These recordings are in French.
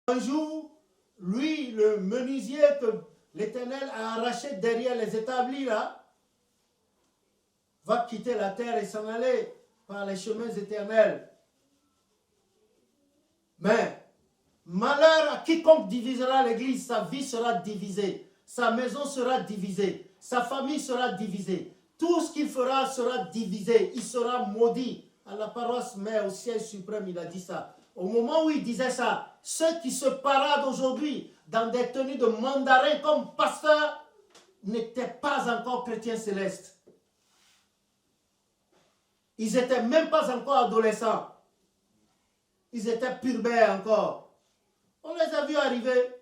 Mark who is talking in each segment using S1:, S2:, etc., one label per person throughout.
S1: Un jour, lui, le menuisier que l'Éternel a arraché derrière les établis là, va quitter la terre et s'en aller par les chemins éternels. Mais malheur à quiconque divisera l'Église, sa vie sera divisée, sa maison sera divisée, sa famille sera divisée. Tout ce qu'il fera sera divisé, il sera maudit. À la paroisse mère, au siège suprême, il a dit ça. Au moment où il disait ça, ceux qui se paradent aujourd'hui dans des tenues de mandarin comme pasteurs n'étaient pas encore chrétiens célestes. Ils n'étaient même pas encore adolescents. Ils étaient purbains encore. On les a vus arriver.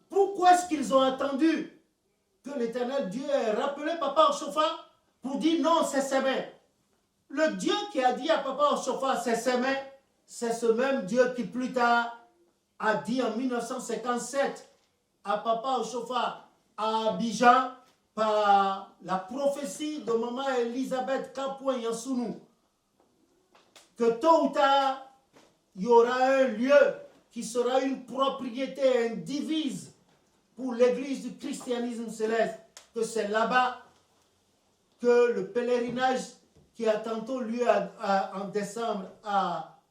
S1: Pourquoi est-ce qu'ils ont attendu que l'Éternel Dieu ait rappelé Papa Ochofa pour dire non, c'est ses mains? Le Dieu qui a dit à Papa Ochofa, c'est ses mains, c'est ce même Dieu qui plus tard a dit en 1957 à Papa Ochofa à Abidjan par la prophétie de maman Elisabeth Kapouin Yansounou que tôt ou tard, il y aura un lieu qui sera une propriété indivise pour l'église du christianisme céleste, que c'est là-bas que le pèlerinage qui a tantôt lieu en décembre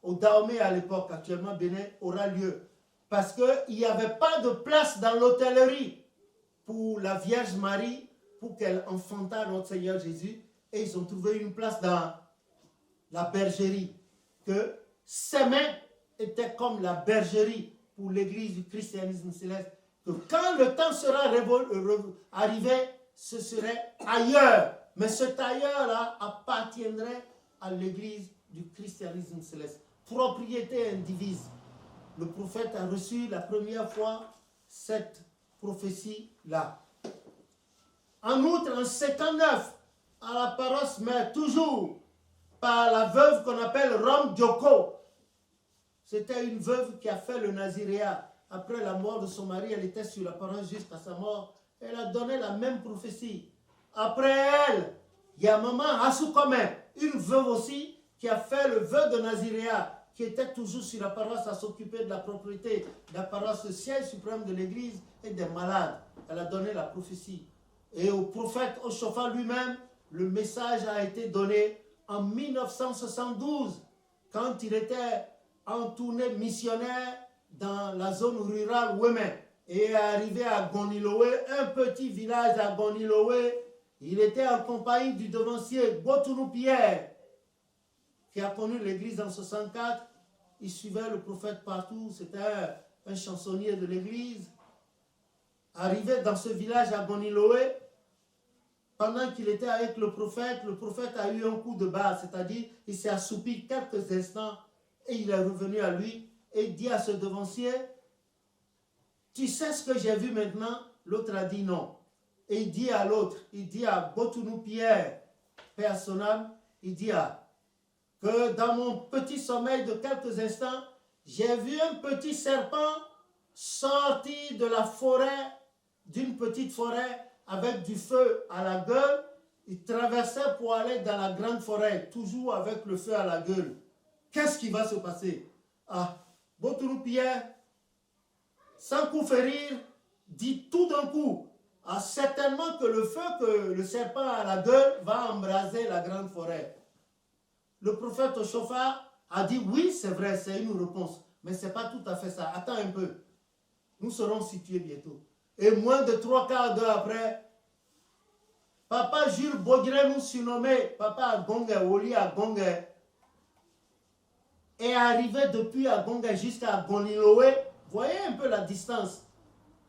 S1: au Dahomey à l'époque, actuellement Bénin, aura lieu. Parce qu'il n'y avait pas de place dans l'hôtellerie pour la Vierge Marie, pour qu'elle enfantât notre Seigneur Jésus, et ils ont trouvé une place dans la bergerie, que ses mains étaient comme la bergerie pour l'église du christianisme céleste, que quand le temps sera arrivé, ce serait ailleurs. Mais cet ailleurs-là appartiendrait à l'église du christianisme céleste. Propriété indivise. Le prophète a reçu la première fois cette prophétie-là. En outre, en 59, à la paroisse mère, toujours par la veuve qu'on appelle Rom Djoko. C'était une veuve qui a fait le naziréat. Après la mort de son mari, elle était sur la paroisse jusqu'à sa mort. Elle a donné la même prophétie. Après elle, il y a maman Assoukome, une veuve aussi, qui a fait le vœu de naziréat, qui était toujours sur la paroisse à s'occuper de la propriété, de la paroisse, le siège suprême de l'église et des malades. Elle a donné la prophétie. Et au prophète Ochofa lui-même, le message a été donné en 1972, quand il était en tournée missionnaire dans la zone rurale Ouémen, et est arrivé à Goniloé, un petit village à Goniloé. Il était en compagnie du devancier Botounou Pierre, qui a connu l'église en 64. Il suivait le prophète partout, c'était un chansonnier de l'église. Arrivé dans ce village à Goniloé, pendant qu'il était avec le prophète a eu un coup de barre, c'est-à-dire il s'est assoupi quelques instants et il est revenu à lui et dit à ce devancier, tu sais ce que j'ai vu maintenant? L'autre a dit non. Et il dit à l'autre, il dit à Botounou Pierre, Père son âme, il dit que dans mon petit sommeil de quelques instants, j'ai vu un petit serpent sortir de la forêt, d'une petite forêt, avec du feu à la gueule. Il traversait pour aller dans la grande forêt, toujours avec le feu à la gueule. Qu'est-ce qui va se passer? Ah, Botounou Pierre, sans coup férir, dit tout d'un coup, certainement que le feu que le serpent a à la gueule va embraser la grande forêt. Le prophète Ochofa a dit oui, c'est vrai, c'est une réponse, mais ce n'est pas tout à fait ça. Attends un peu, nous serons situés bientôt. Et moins de 3/4 d'heure après, Papa Jules Baudré, nous surnommé Papa Agongue, Oli Agongue, est arrivé depuis Agongue jusqu'à Goniloé. Voyez un peu la distance.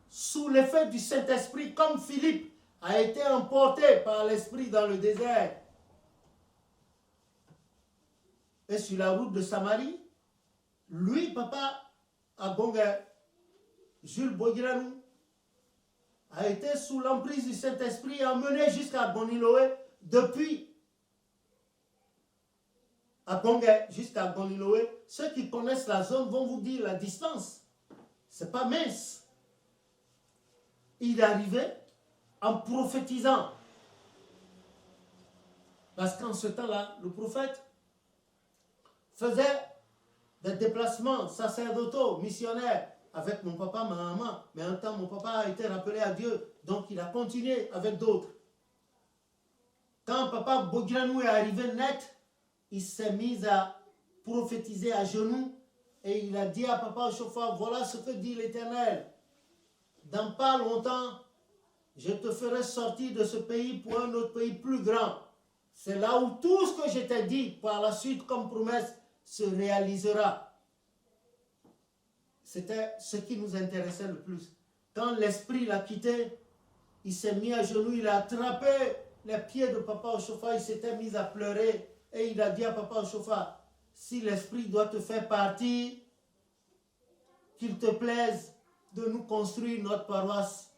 S1: Sous l'effet du Saint-Esprit, comme Philippe a été emporté par l'Esprit dans le désert. Et sur la route de Samarie, lui, Papa Agongue, Jules Baudré, a été sous l'emprise du Saint-Esprit et emmené jusqu'à Goniloé depuis Agongue jusqu'à Goniloé. Ceux qui connaissent la zone vont vous dire la distance. C'est pas mince. Il est arrivé en prophétisant. Parce qu'en ce temps-là, le prophète faisait des déplacements sacerdotaux, missionnaires, avec mon papa, ma maman. Mais un temps, mon papa a été rappelé à Dieu, donc il a continué avec d'autres. Quand papa Bogranou est arrivé net, il s'est mis à prophétiser à genoux et il a dit à papa Chauffard, voilà ce que dit l'Éternel. Dans pas longtemps, je te ferai sortir de ce pays pour un autre pays plus grand. C'est là où tout ce que je t'ai dit par la suite comme promesse se réalisera. C'était ce qui nous intéressait le plus. Quand l'esprit l'a quitté, il s'est mis à genoux, il a attrapé les pieds de papa Ochofa, il s'était mis à pleurer et il a dit à papa Ochofa, si l'esprit doit te faire partir, qu'il te plaise de nous construire notre paroisse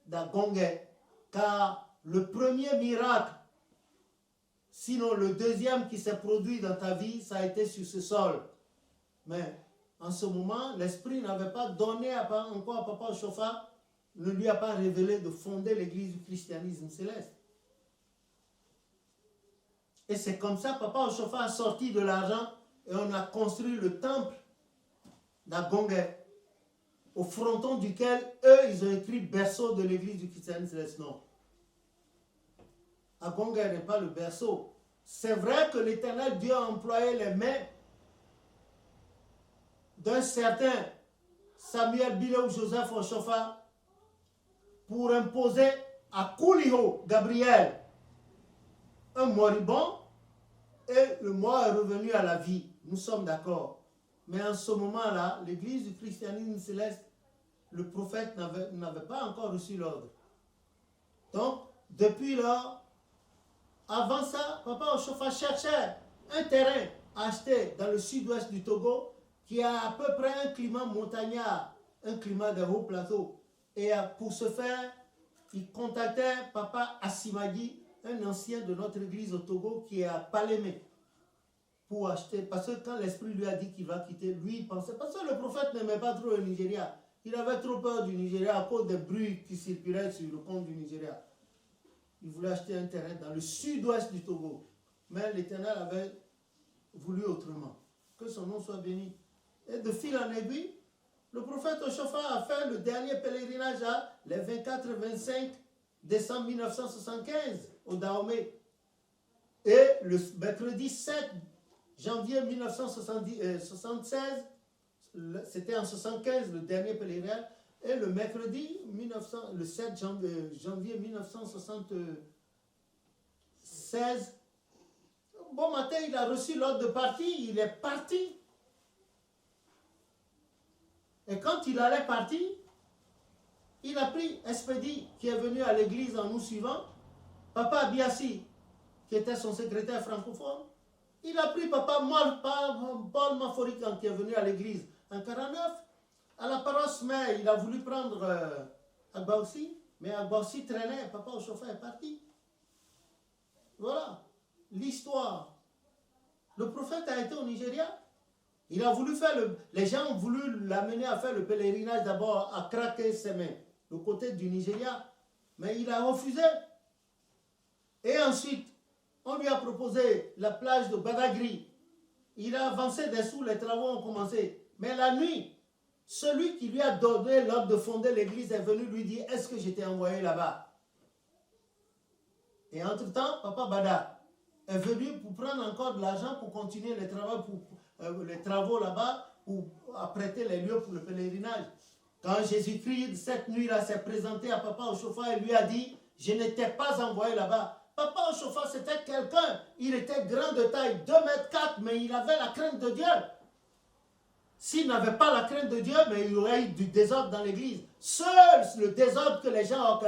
S1: d'Agongé, car le premier miracle, sinon le deuxième qui s'est produit dans ta vie, ça a été sur ce sol. Mais en ce moment, l'esprit n'avait pas donné encore à papa Ochofa, ne lui a pas révélé de fonder l'église du christianisme céleste. Et c'est comme ça, papa Ochofa a sorti de l'argent et on a construit le temple d'Agongé, au fronton duquel, eux, ils ont écrit berceau de l'église du christianisme céleste. Non. Agongé n'est pas le berceau. C'est vrai que l'Éternel Dieu a employé les mains d'un certain Samuel Bilou Joseph Ochofa pour imposer à Kouliho Gabriel un moribond et le mort est revenu à la vie. Nous sommes d'accord. Mais en ce moment-là, l'église du christianisme céleste, le prophète n'avait pas encore reçu l'ordre. Donc, depuis lors, avant ça, papa Ochofa cherchait un terrain acheté dans le sud-ouest du Togo qui a à peu près un climat montagnard, un climat de haut plateau. Et pour ce faire, il contactait papa Assimadi, un ancien de notre église au Togo qui est à Palémé, pour acheter. Parce que quand l'esprit lui a dit qu'il va quitter, lui il pensait, parce que le prophète n'aimait pas trop le Nigeria. Il avait trop peur du Nigeria à cause des bruits qui circulaient sur le compte du Nigeria. Il voulait acheter un terrain dans le sud-ouest du Togo. Mais l'Éternel avait voulu autrement. Que son nom soit béni. Et de fil en aiguille, le prophète Ochofa a fait le dernier pèlerinage les 24 et 25 décembre 1975 au Dahomey. Et le mercredi 7 janvier 1976, c'était en 1975 le dernier pèlerinage, et le mercredi le 7 janvier 1976, bon matin, il a reçu l'ordre de partir, il est parti. Et quand il allait partir, il a pris Espédi, qui est venu à l'église en nous suivant, papa Abiassi, qui était son secrétaire francophone, il a pris papa Paul Maforikan, qui est venu à l'église en 49, à la paroisse mère, il a voulu prendre Agbaoussi, mais Agbaoussi traînait, papa Ochofa est parti. Voilà l'histoire. Le prophète a été au Nigeria. Il a voulu faire les gens ont voulu l'amener à faire le pèlerinage d'abord à Krake Seme, le côté du Nigeria, mais il a refusé. Et ensuite, on lui a proposé la plage de Badagry. Il a avancé dessous, les travaux ont commencé. Mais la nuit, celui qui lui a donné l'ordre de fonder l'église est venu lui dire, est-ce que je t'ai envoyé là-bas? Et entre-temps, papa Bada est venu pour prendre encore de l'argent pour continuer les travaux là-bas, pour apprêter les lieux pour le pèlerinage. Quand Jésus-Christ, cette nuit-là, s'est présenté à papa Ochofa et lui a dit, je ne t'ai pas envoyé là-bas. Papa Ochofa, c'était quelqu'un, il était grand de taille, 2 mètres 4, mais il avait la crainte de Dieu. S'il n'avait pas la crainte de Dieu, mais il y aurait eu du désordre dans l'église. Seul le désordre que les gens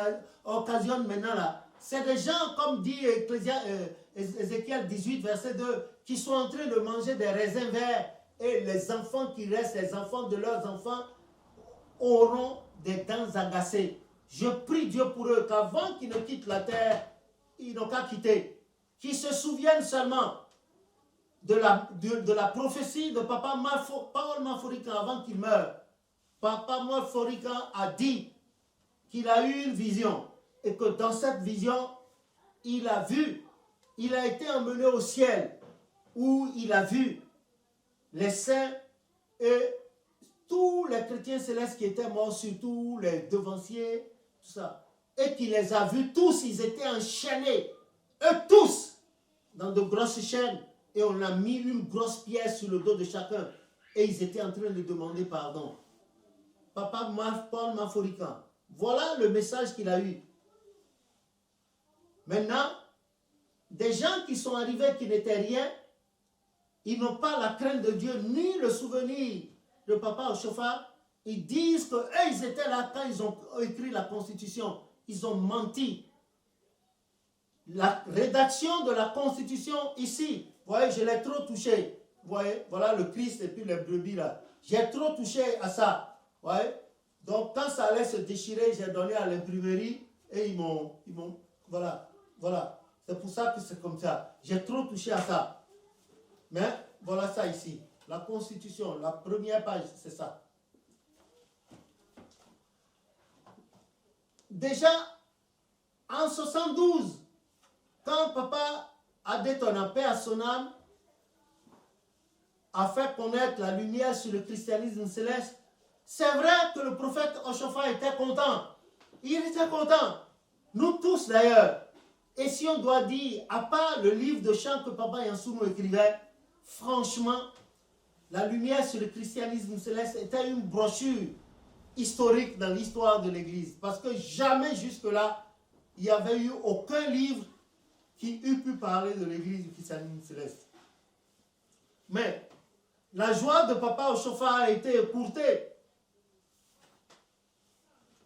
S1: occasionnent maintenant là, c'est des gens, comme dit Ézéchiel 18, verset 2, qui sont en train de manger des raisins verts et les enfants qui restent, les enfants de leurs enfants, auront des dents agacées. Je prie Dieu pour eux qu'avant qu'ils ne quittent la terre, ils n'ont qu'à quitter. Qu'ils se souviennent seulement de la prophétie de papa Paul Maforikan avant qu'il meure. Papa Maforikan a dit qu'il a eu une vision et que dans cette vision, il a été emmené au ciel où il a vu les saints Et tous les chrétiens célestes qui étaient morts, surtout les devanciers, tout ça, et qui les a vus tous, ils étaient enchaînés, eux tous, dans de grosses chaînes, et on a mis une grosse pierre sur le dos de chacun, et ils étaient en train de demander pardon. Papa Paul Maforican, voilà le message qu'il a eu. Maintenant, des gens qui sont arrivés qui n'étaient rien, ils n'ont pas la crainte de Dieu, ni le souvenir de Papa Oshofa. Ils disent qu'eux, ils étaient là quand ils ont écrit la Constitution. Ils ont menti. La rédaction de la Constitution ici, vous voyez, je l'ai trop touché. Vous voyez, voilà le Christ et puis les brebis là. J'ai trop touché à ça. Vous voyez. Donc quand ça allait se déchirer, j'ai donné à l'imprimerie et ils m'ont, voilà, voilà. C'est pour ça que c'est comme ça. J'ai trop touché à ça. Mais voilà ça ici. La Constitution, la première page, c'est ça. Déjà, en 72, quand Papa Adétona, paix à son âme, a fait connaître la lumière sur le christianisme céleste, c'est vrai que le prophète Oshofa était content. Il était content. Nous tous d'ailleurs. Et si on doit dire, à part le livre de chants que Papa Yansounou écrivait, franchement, la lumière sur le christianisme céleste était une brochure historique dans l'histoire de l'Église. Parce que jamais jusque-là, il n'y avait eu aucun livre qui eût pu parler de l'Église du christianisme céleste. Mais la joie de Papa Oshofa a été écourtée.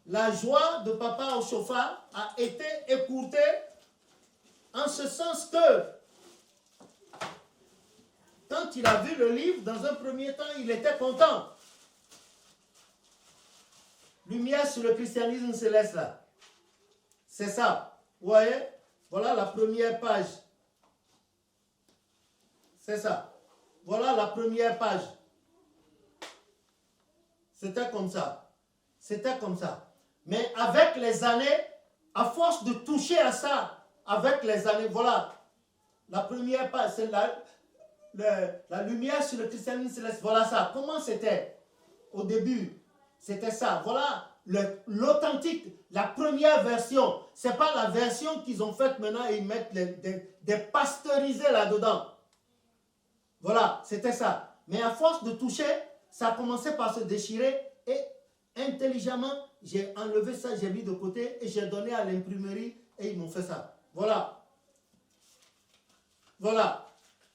S1: La joie de Papa Oshofa a été écourtée en ce sens que quand il a vu le livre, dans un premier temps, il était content. Lumière sur le christianisme céleste là. C'est ça. Vous voyez? Voilà la première page. C'est ça. Voilà la première page. C'était comme ça. C'était comme ça. Mais avec les années, à force de toucher à ça, avec les années, voilà. La première page, c'est la lumière sur le christianisme céleste. Voilà ça. Comment c'était au début? C'était ça. Voilà l'authentique, la première version. Ce n'est pas la version qu'ils ont faite maintenant et ils mettent des pasteurisés là-dedans. Voilà, c'était ça. Mais à force de toucher, ça a commencé par se déchirer et intelligemment, j'ai enlevé ça, j'ai mis de côté et j'ai donné à l'imprimerie et ils m'ont fait ça. Voilà. Voilà.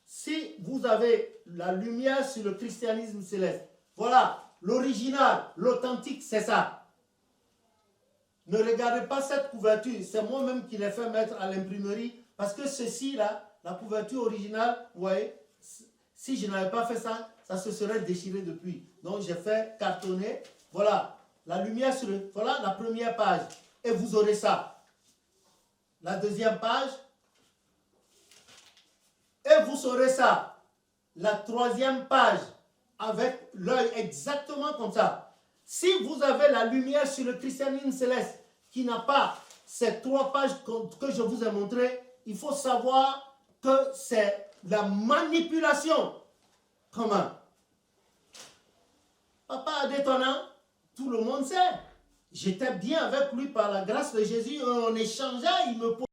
S1: Si vous avez la lumière sur le christianisme céleste, voilà, l'original, l'authentique, c'est ça. Ne regardez pas cette couverture, c'est moi-même qui l'ai fait mettre à l'imprimerie parce que ceci-là, la couverture originale, vous voyez, si je n'avais pas fait ça, ça se serait déchiré depuis. Donc j'ai fait cartonner, voilà, la lumière sur le, voilà la première page et vous aurez ça. La deuxième page et vous saurez ça. La troisième page avec l'œil exactement comme ça. Si vous avez la lumière sur le christianisme céleste qui n'a pas ces trois pages que je vous ai montrées, il faut savoir que c'est la manipulation. Comment? Papa Adétona, tout le monde sait. J'étais bien avec lui par la grâce de Jésus. On échangeait, il me posait